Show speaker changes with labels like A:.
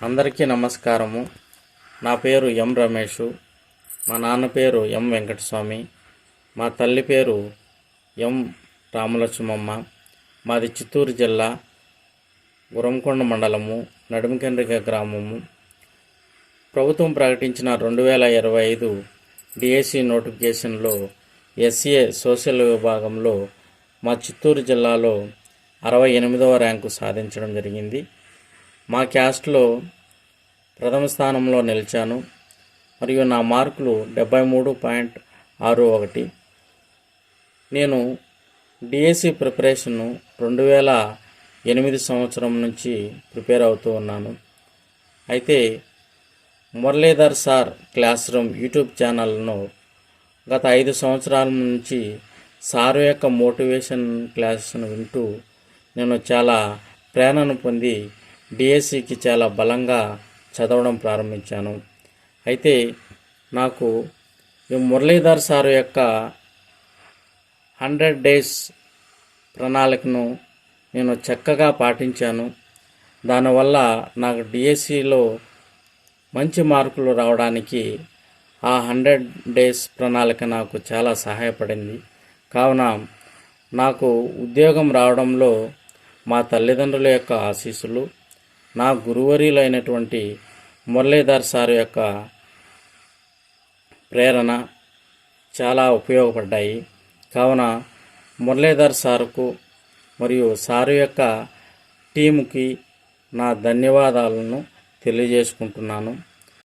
A: అందరికీ నమస్కారము. నా పేరు ఎం రమేషు. మా నాన్న పేరు ఎం వెంకటస్వామి. మా తల్లి పేరు ఎం రామలక్ష్మమ్మ. మాది చిత్తూరు జిల్లా గురంకొండ మండలము నడుమకండ్రిక గ్రామము. ప్రభుత్వం ప్రకటించిన 2025 డిఎస్సి నోటిఫికేషన్లో ఎస్ఏ సోషల్ విభాగంలో మా చిత్తూరు జిల్లాలో 68వ ర్యాంకు సాధించడం జరిగింది. మా క్యాస్ట్లో ప్రథమ స్థానంలో నిలిచాను మరియు నా మార్కులు 73.61. నేను డిఎస్సి ప్రిపరేషన్ను 2008 సంవత్సరం నుంచి ప్రిపేర్ అవుతూ ఉన్నాను. అయితే Muralidhar sir class room YouTube ఛానల్ను గత 5 సంవత్సరాల నుంచి సార్ యొక్క మోటివేషన్ క్లాసెస్ను వింటూ నేను చాలా ప్రేరణను పొంది డిఎస్సికి చాలా బలంగా చదవడం ప్రారంభించాను. అయితే నాకు ఈ మురళీధర్ సార్ యొక్క 100 డేస్ ప్రణాళికను నేను చక్కగా పాటించాను. దానివల్ల నాకు డిఎస్సిలో మంచి మార్కులు రావడానికి ఆ 100 డేస్ ప్రణాళిక నాకు చాలా సహాయపడింది. కావున నాకు ఉద్యోగం రావడంలో మా తల్లిదండ్రుల యొక్క ఆశీస్సులు, నా గురువర్యులైనటువంటి మురళీధర్ సార్ యొక్క ప్రేరణ చాలా ఉపయోగపడ్డాయి. కావున మురళీధర్ సార్కు మరియు సారు యొక్క టీముకి నా ధన్యవాదాలను తెలియజేసుకుంటున్నాను.